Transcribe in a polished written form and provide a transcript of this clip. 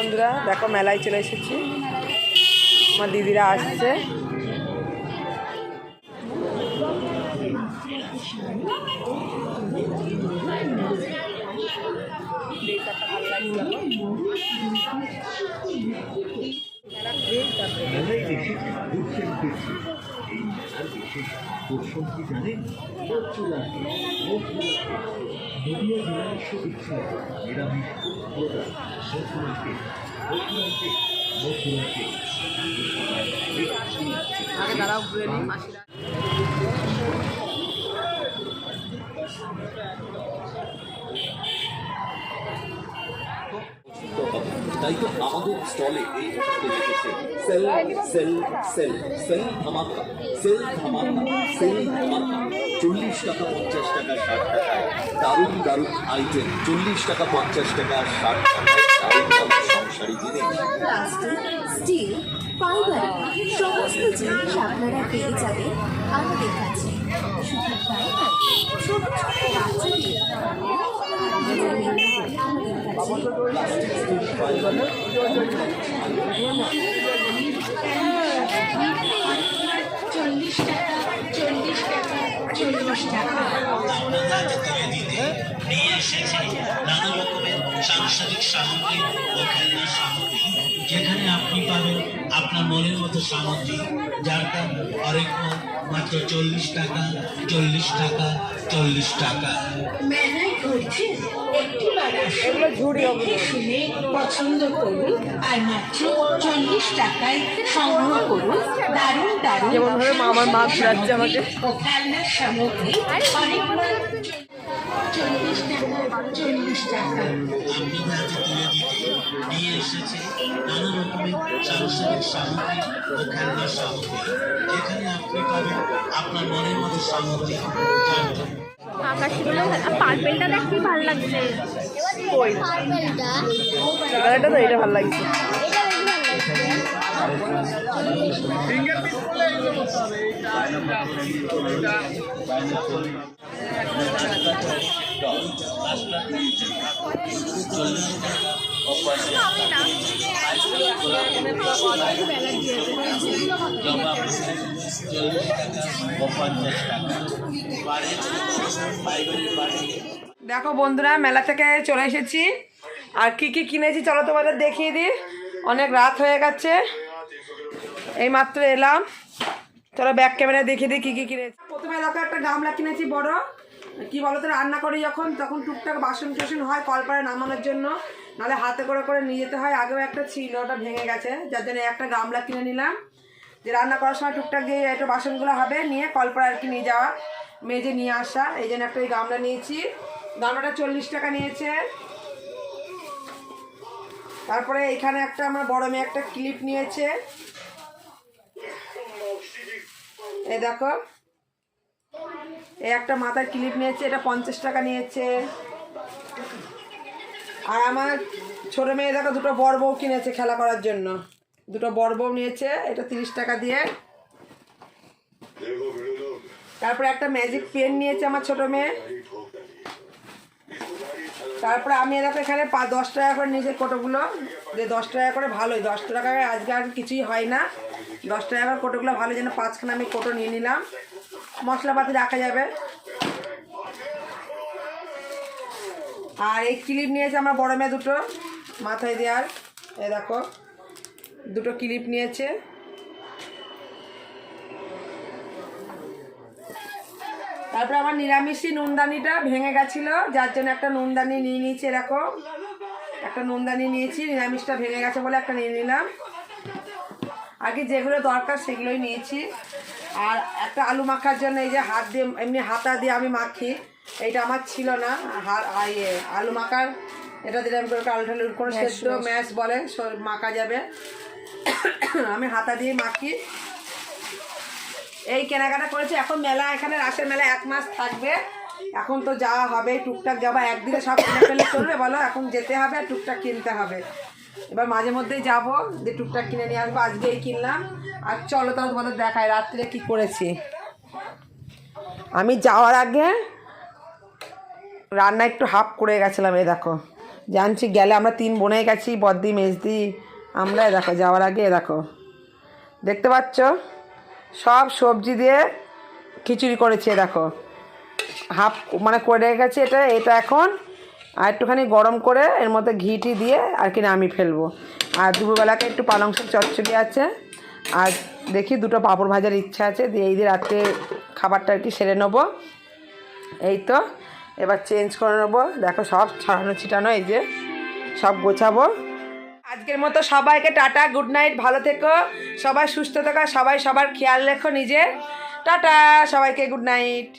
বন্ধুরা, দেখো মেলায় চলে এসেছি, আমার দিদিরা আসছে। আগে দাঁড়াও ঘুরে নিই মাসিরা। তাই তো আমাদের স্টলে এই মুহূর্তে লিখেছে সেল সেল সেল সেল ধামাকা, সেল ধামাকা, সেল ধামাকা। 40 টাকা 50 টাকা 60 টাকায় দারুণ দারুণ আইটেম। 40 টাকা 50 টাকা 60 টাকায় দারুণ দারুণ সংসারী জিনিস। প্লাস্টিক, স্টিল, ফাইবার সমস্ত জিনিস আপনারা পেয়ে যাবেন আমাদের কাছে। শুধু তাই নয়, ছোট ছোট বাচ্চাদের আমাদের কাছে প্লাস্টিক, স্টিল, ফাইবার 40 টাকা 40 টাকা 40 টাকা। নিয়ে এসেছে নানা রকমের সাংসারিক সামগ্রী ও খেলনার সামগ্রী, যেখানে আপনি পাবেন আপনার মনের মতো সামগ্রী, যার দাম অনেক মাত্র 40 টাকা 40 টাকা 40 টাকা। মেলায় ঘুরছেন, একটিবার আসুন, দেখে শুনে পছন্দ করুন আর মাত্র 40 টাকায় সংগ্রহ করুন দারুণ দারুণ যেমন ভাবে আমার মা ঘুরাচ্ছে আমাকে। ও খেলনার সামগ্রী অনেকবার 40 টাকা 40 টাকা। আপনাদের হাতে তুলে দিতে নিয়ে এসেছে নানা রকমের সাংসারিক সামগ্রী ও খেলনার সামগ্রী, যেখানে আপনি পাবেন আপনার মনের মতো সামগ্রী, যার দাম আকাশগুলো পার্পেলটা দেখ কি ভালো লাগছে। ওই পার্পেলটা এটা তো এটা ভালো লাগছে। দেখো বন্ধুরা, মেলা থেকে চলে এসেছি, আর কি কি কিনেছি চলো তোমাদের দেখিয়ে দিই। অনেক রাত হয়ে গেছে, এই মাত্র এলাম, চলো ব্যাক ক্যামেরায় দেখিয়ে দিই কি কি কিনেছি। প্রথমে দেখো একটা গামলা কিনেছি বড়, কি বলতো রান্না করি যখন তখন টুকটাক বাসন টাসন হয় কলপারে নামানোর জন্য, নাহলে হাতে করে করে নিয়ে যেতে হয়। আগেও একটা ছিল, ওটা ভেঙে গেছে, যার জন্য একটা গামলা কিনে নিলাম, যে রান্না করার সময় টুকটাক দিয়ে একটু বাসনগুলো হবে নিয়ে কলপারে আর কি নিয়ে যাওয়া, মেজে নিয়ে আসা। এই জন্য একটা ওই গামলা নিয়েছি, গামলাটা 40 টাকা নিয়েছে। তারপরে এখানে একটা আমার বড় মেয়ে একটা ক্লিপ নিয়েছে, এই দেখো, এই একটা মাথার ক্লিপ নিয়েছে, এটা 50 টাকা নিয়েছে। আর আমার ছোটো মেয়ে দেখো দুটো বড় বউ কিনেছে খেলা করার জন্য, দুটো বড় বউ নিয়েছে, এটা 30 টাকা দিয়ে। তারপরে একটা ম্যাজিক পেন নিয়েছে আমার ছোটো মেয়ে। তারপরে আমি দেখো এখানে 10 টাকা করে নিয়েছে কোটোগুলো, যে 10 টাকা করে ভালোই, 10 টাকায় আজকে আর কিছুই হয় না, 10 টাকা করে কোটোগুলো ভালো, যেন 5খানা আমি কোটো নিয়ে নিলাম, মশলাপাতি রাখা যাবে। আর এই ক্লিপ নিয়েছে আমার বড় মেয়ে দুটো মাথায় দেওয়ার, এই দেখো দুটো ক্লিপ নিয়েছে। তারপরে আমার নিরামিষি নুনদানিটা ভেঙে গেছিলো, যার জন্য একটা নুনদানি নিয়ে নিয়েছি, এরকম একটা নুনদানি নিয়েছি, নিরামিষটা ভেঙে গেছে বলে একটা নিয়ে নিলাম। আর কি যেগুলো দরকার সেগুলোই নিয়েছি। আর একটা আলু মাখার জন্য এই যে হাত দিয়ে এমনি হাতা দিয়ে আমি মাখি, এইটা আমার ছিল না, আলু মাখার এটা দিলে আমি করে আলু ঠালু করে সেদ্ধ ম্যাশ বলে মাখা যাবে, আমি হাতা দিয়ে মাখি। এই কেনাকাটা করেছি। এখন মেলা, এখানে রাসের মেলা 1 মাস থাকবে, এখন তো যাওয়া হবে, টুকটাক যাবা, একদিনে সব কিনে ফেলে চলবে বলো, এখন যেতে হবে আর টুকটাক কিনতে হবে। এবার মাঝে মধ্যেই যাবো, যে টুকটাক কিনে নিয়ে আসবো, আজকেই কিনলাম। আর চলো তাহলে তোমাদের দেখাই রাত্রে কি করেছি। আমি যাওয়ার আগে রান্না একটু হাফ করে গেছিলাম, এই দেখো জানছি গেলে আমরা 3 বোনে গেছি, বদ্দি মেজদি আমরা। দেখো যাওয়ার আগে দেখো দেখতে পাচ্ছ সব সবজি দিয়ে খিচুড়ি করেছে। দেখো হাফ মানে করে গেছে এটা। এটা এখন আর একটুখানি গরম করে এর মধ্যে ঘিটি দিয়ে আর কি নামিয়ে ফেলবো। আর দুপুরবেলাকে একটু পালং শাক চচ্চড়ি আছে, আর দেখি 2টো পাঁপড় ভাজার ইচ্ছা আছে, দিয়ে এই দিয়ে রাত্রে খাবারটা আর কি সেরে নেবো। এই তো এবার চেঞ্জ করে নেবো। দেখো সব ছড়ানো ছিটানো, এই যে সব গোছাবো। আজকের মতো সবাইকে টাটা, গুড নাইট, ভালো থেকো সবাই, সুস্থ থেকো, সবাই সবার খেয়াল রেখো নিজের। টাটা সবাইকে, গুড নাইট।